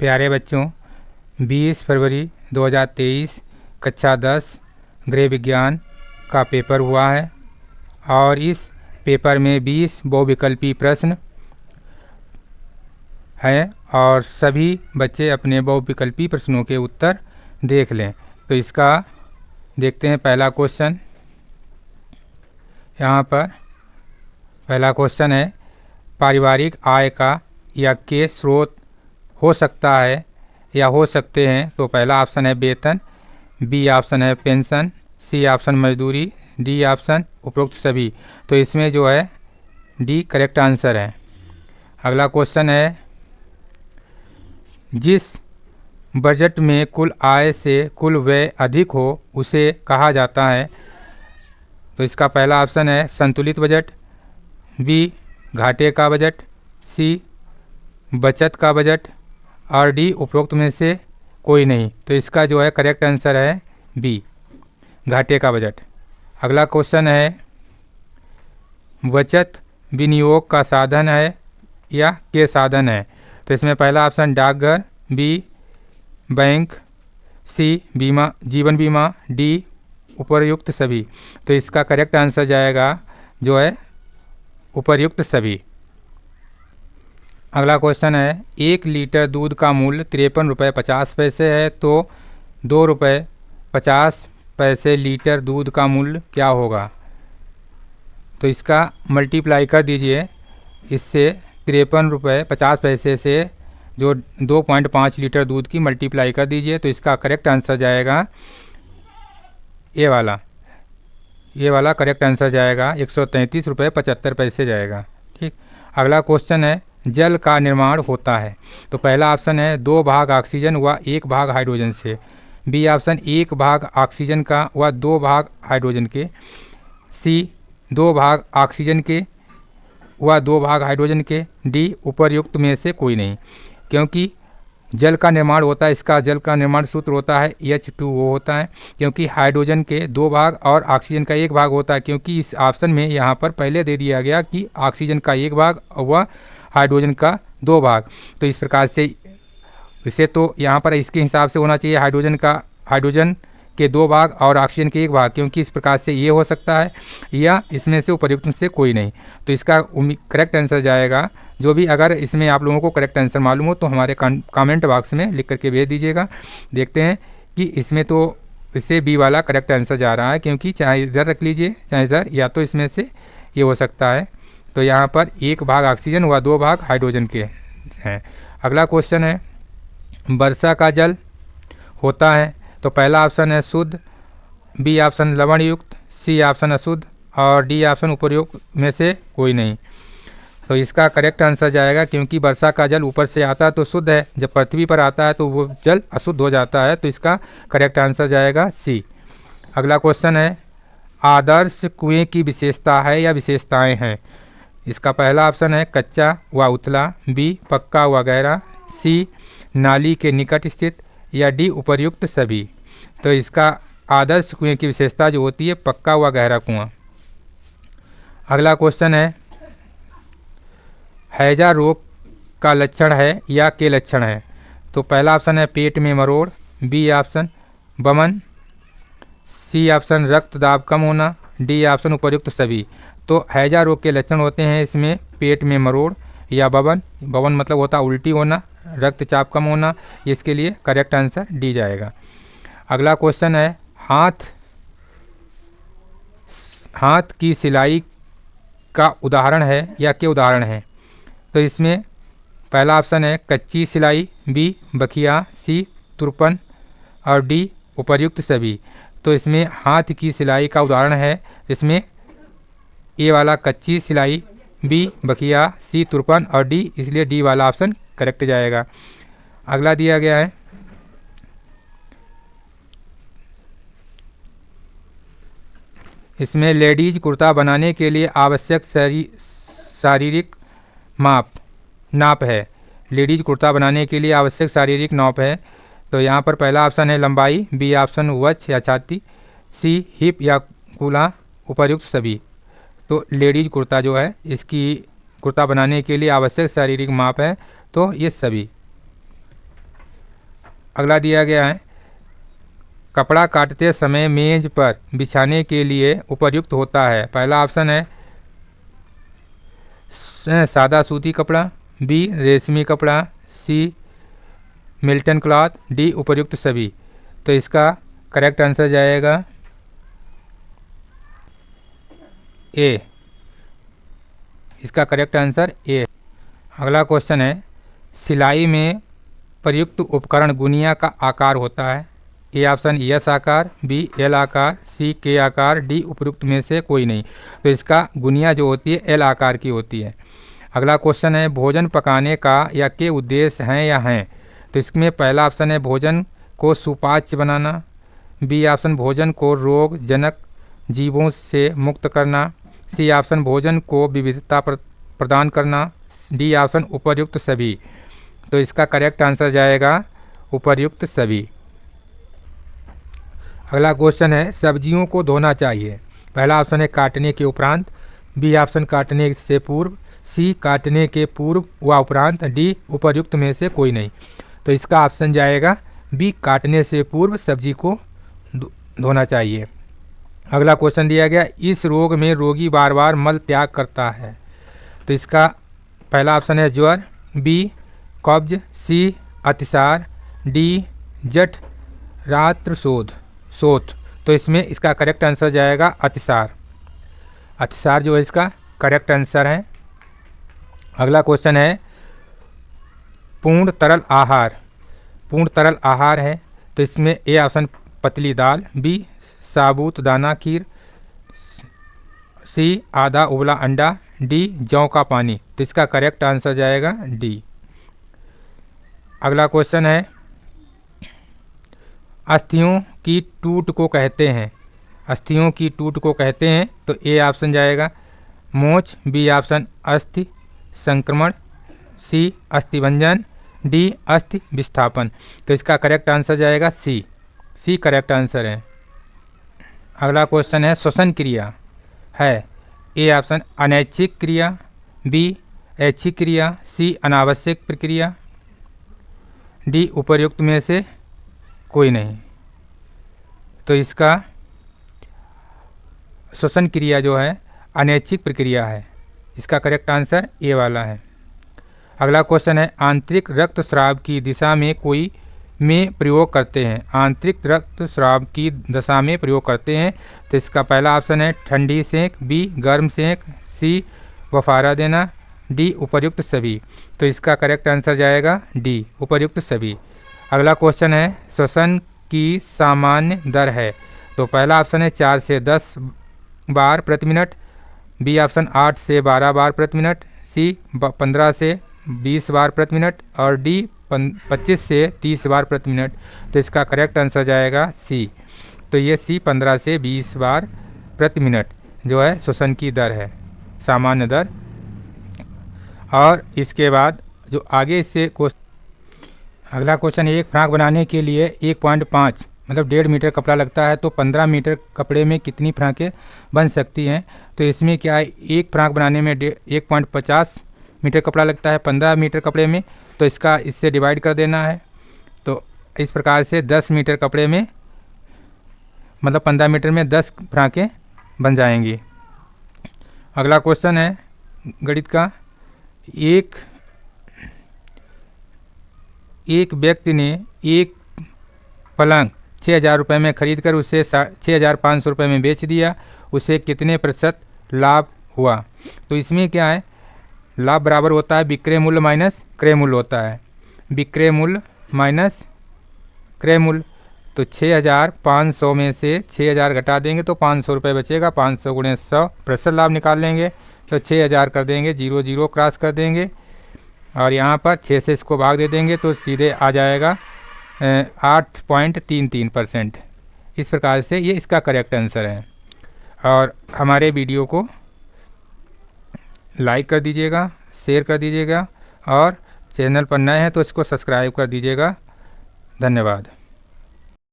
प्यारे बच्चों, 20 फरवरी 2023 कक्षा 10 गृह विज्ञान का पेपर हुआ है और इस पेपर में 20 बहुविकल्पी प्रश्न हैं और सभी बच्चे अपने बहुविकल्पी प्रश्नों के उत्तर देख लें। तो इसका देखते हैं पहला क्वेश्चन। यहाँ पर पहला क्वेश्चन है, पारिवारिक आय का या के स्रोत हो सकता है या हो सकते हैं। तो पहला ऑप्शन है वेतन, बी ऑप्शन है पेंशन, सी ऑप्शन मजदूरी, डी ऑप्शन उपरोक्त सभी। तो इसमें जो है डी करेक्ट आंसर है। अगला क्वेश्चन है, जिस बजट में कुल आय से कुल व्यय अधिक हो उसे कहा जाता है। तो इसका पहला ऑप्शन है संतुलित बजट, बी घाटे का बजट, सी बचत का बजट और डी उपरोक्त में से कोई नहीं। तो इसका जो है करेक्ट आंसर है बी घाटे का बजट। अगला क्वेश्चन है, बचत विनियोग का साधन है या के साधन है। तो इसमें पहला ऑप्शन डाकघर, बी बैंक, सी बीमा जीवन बीमा, डी उपर्युक्त सभी। तो इसका करेक्ट आंसर जाएगा जो है उपर्युक्त सभी। अगला क्वेश्चन है, 1 लीटर दूध का मूल्य 53 रुपये 50 पैसे है तो 2 रुपये 50 पैसे लीटर दूध का मूल्य क्या होगा। तो इसका मल्टीप्लाई कर दीजिए, इससे 53 रुपये 50 पैसे से जो 2.5 लीटर दूध की मल्टीप्लाई कर दीजिए। तो इसका करेक्ट आंसर जाएगा ये वाला करेक्ट आंसर जाएगा 133 रुपये 75 पैसे जाएगा। ठीक। अगला क्वेश्चन है, जल का निर्माण होता है। तो पहला ऑप्शन है 2 भाग ऑक्सीजन व 1 भाग हाइड्रोजन से, बी ऑप्शन 1 भाग ऑक्सीजन का व 2 भाग हाइड्रोजन के, सी 2 भाग ऑक्सीजन के व 2 भाग हाइड्रोजन के, डी उपर्युक्त में से कोई नहीं। क्योंकि जल का निर्माण होता है, इसका जल का निर्माण सूत्र होता है H2O होता है, क्योंकि हाइड्रोजन के 2 भाग और ऑक्सीजन का 1 भाग होता है। क्योंकि इस ऑप्शन में यहाँ पर पहले दे दिया गया कि ऑक्सीजन का 1 भाग व हाइड्रोजन का 2 भाग। तो इस प्रकार से इसे तो यहाँ पर इसके हिसाब से होना चाहिए हाइड्रोजन के 2 भाग और ऑक्सीजन के 1 भाग, क्योंकि इस प्रकार से ये हो सकता है या इसमें से उपर्युक्त में से कोई नहीं। तो इसका करेक्ट आंसर जाएगा जो भी। अगर इसमें आप लोगों को करेक्ट आंसर मालूम हो तो हमारे कमेंट बॉक्स में लिख करके भेज दीजिएगा। देखते हैं कि इसमें तो इससे बी वाला करेक्ट आंसर जा रहा है, क्योंकि चाहे इधर रख लीजिए चाहे इधर, या तो इसमें से ये हो सकता है। तो यहाँ पर 1 भाग ऑक्सीजन व 2 भाग हाइड्रोजन के हैं। अगला क्वेश्चन है, वर्षा का जल होता है। तो पहला ऑप्शन है शुद्ध, बी ऑप्शन लवण युक्त, सी ऑप्शन अशुद्ध और डी ऑप्शन उपर्युक्त में से कोई नहीं। तो इसका करेक्ट आंसर जाएगा, क्योंकि वर्षा का जल ऊपर से आता है तो शुद्ध है, जब पृथ्वी पर आता है तो वो जल अशुद्ध हो जाता है। तो इसका करेक्ट आंसर जाएगा सी। अगला क्वेश्चन है, आदर्श कुएं की विशेषता है या विशेषताएं हैं। इसका पहला ऑप्शन है कच्चा व उथला, बी पक्का व गहरा, सी नाली के निकट स्थित या डी उपर्युक्त सभी। तो इसका आदर्श कुएं की विशेषता जो होती है पक्का व गहरा कुआं। अगला क्वेश्चन है, हैजा रोग का लक्षण है या के लक्षण है। तो पहला ऑप्शन है पेट में मरोड़, B option Boman, C option रक्त दाब कम होना, डी ऑप्शन उपर्युक्त सभी। तो हैजा रोग के लक्षण होते हैं इसमें पेट में मरोड़ या बवन मतलब होता उल्टी होना, रक्तचाप कम होना। इसके लिए करेक्ट आंसर डी जाएगा। अगला क्वेश्चन है, हाथ की सिलाई का उदाहरण है या के उदाहरण है। तो इसमें पहला ऑप्शन है कच्ची सिलाई, बी बखिया, सी तुरपन और डी उपर्युक्त सभी। तो इसमें हाथ की सिलाई का उदाहरण है, इसमें ए वाला कच्ची सिलाई, बी बखिया, सी तुरपन और डी, इसलिए डी वाला ऑप्शन करेक्ट जाएगा। अगला दिया गया है, इसमें लेडीज कुर्ता बनाने के लिए आवश्यक शारीरिक नाप है। लेडीज कुर्ता बनाने के लिए आवश्यक शारीरिक नाप है। तो यहाँ पर पहला ऑप्शन है लंबाई, बी ऑप्शन वक्ष या छाती, सी हिप या कूल्हा, उपर्युक्त सभी। तो लेडीज कुर्ता जो है इसकी कुर्ता बनाने के लिए आवश्यक शारीरिक माप है, तो ये सभी। अगला दिया गया है, कपड़ा काटते समय मेज पर बिछाने के लिए उपयुक्त होता है। पहला ऑप्शन है सादा सूती कपड़ा, बी रेशमी कपड़ा, सी मिल्टन क्लॉथ, डी उपयुक्त सभी। तो इसका करेक्ट आंसर जाएगा ए। इसका करेक्ट आंसर ए। अगला क्वेश्चन है, सिलाई में प्रयुक्त उपकरण गुनिया का आकार होता है। ए ऑप्शन एस आकार, बी एल आकार, सी के आकार, डी उपयुक्त में से कोई नहीं। तो इसका गुनिया जो होती है एल आकार की होती है। अगला क्वेश्चन है, भोजन पकाने का या के उद्देश्य हैं या हैं। तो इसमें पहला ऑप्शन है भोजन को सुपाच्य बनाना, बी ऑप्शन भोजन को रोगजनक जीवों से मुक्त करना, सी ऑप्शन भोजन को विविधता प्रदान करना, डी ऑप्शन उपर्युक्त सभी। तो इसका करेक्ट आंसर जाएगा उपर्युक्त सभी। अगला क्वेश्चन है, सब्जियों को धोना चाहिए। पहला ऑप्शन है काटने के उपरांत, बी ऑप्शन काटने से पूर्व, सी काटने के पूर्व व उपरांत, डी उपर्युक्त में से कोई नहीं। तो इसका ऑप्शन जाएगा बी काटने से पूर्व सब्जी को धोना चाहिए। अगला क्वेश्चन दिया गया, इस रोग में रोगी बार बार मल त्याग करता है। तो इसका पहला ऑप्शन है ज्वर, बी कब्ज, सी अतिसार, डी जठ रात्र शोथ। तो इसमें इसका करेक्ट आंसर जाएगा अतिसार। अतिसार जो है इसका करेक्ट आंसर है। अगला क्वेश्चन है, पूर्ण तरल आहार। पूर्ण तरल आहार है तो इसमें ए ऑप्शन पतली दाल, बी साबुत दाना खीर, सी आधा उबला अंडा, डी जौ का पानी। तो इसका करेक्ट आंसर जाएगा डी। अगला क्वेश्चन है, अस्थियों की टूट को कहते हैं। अस्थियों की टूट को कहते हैं तो ए ऑप्शन जाएगा मोच, बी ऑप्शन अस्थि संक्रमण, सी अस्थिभंजन, डी अस्थि विस्थापन। तो इसका करेक्ट आंसर जाएगा सी। सी करेक्ट आंसर है। अगला क्वेश्चन है, श्वसन क्रिया है। ए ऑप्शन अनैच्छिक क्रिया, बी ऐच्छिक क्रिया, सी अनावश्यक प्रक्रिया, डी उपर्युक्त में से कोई नहीं। तो इसका श्वसन क्रिया जो है अनैच्छिक प्रक्रिया है। इसका करेक्ट आंसर ए वाला है। अगला क्वेश्चन है, आंतरिक रक्तस्राव की दिशा में कोई में प्रयोग करते हैं। आंतरिक रक्तस्राव की दशा में प्रयोग करते हैं। तो इसका पहला ऑप्शन है ठंडी सेंक, बी गर्म सेंक, सी बफारा देना, डी उपर्युक्त सभी। तो इसका करेक्ट आंसर जाएगा डी उपर्युक्त सभी। अगला क्वेश्चन है, श्वसन की सामान्य दर है। तो पहला ऑप्शन है 4 से 10 बार प्रति मिनट, बी ऑप्शन 8 से 12 बार प्रति मिनट, सी 15 से 20 बार प्रति मिनट और डी 25 से 30 बार प्रति मिनट। तो इसका करेक्ट आंसर जाएगा सी। तो ये सी 15 से 20 बार प्रति मिनट जो है श्वसन की दर है, सामान्य दर। और इसके बाद जो आगे इससे अगला क्वेश्चन, एक फ्रॉक बनाने के लिए 1.5 मतलब 1.5 मीटर कपड़ा लगता है तो 15 मीटर कपड़े में कितनी फ्रॉकें बन सकती हैं। तो इसमें क्या है, एक फ्रॉक बनाने में 1.50 मीटर कपड़ा लगता है 15 मीटर कपड़े में। तो इसका इससे डिवाइड कर देना है। तो इस प्रकार से 10 मीटर कपड़े में मतलब 15 मीटर में 10 फ्रॉकें बन जाएंगी। अगला क्वेश्चन है गणित का, एक व्यक्ति ने एक पलंग 6,000 रुपये में खरीद कर उसे 6,500 रुपये में बेच दिया, उसे कितने प्रतिशत लाभ हुआ। तो इसमें क्या है, लाभ बराबर होता है विक्रय मूल्य माइनस क्रय मूल्य होता है। विक्रय मूल्य माइनस क्रय मूल्य। तो 6,500 में से 6,000 घटा देंगे तो 500 रुपये बचेगा। 500 गुणे 100 प्रतिशत लाभ निकाल लेंगे। तो 6,000 कर देंगे, 0 0 क्रॉस कर देंगे और यहाँ पर 6 से इसको भाग दे देंगे तो सीधे आ जाएगा 8.33%। इस प्रकार से ये इसका करेक्ट आंसर है। और हमारे वीडियो को लाइक कर दीजिएगा, शेयर कर दीजिएगा और चैनल पर नए हैं तो इसको सब्सक्राइब कर दीजिएगा। धन्यवाद।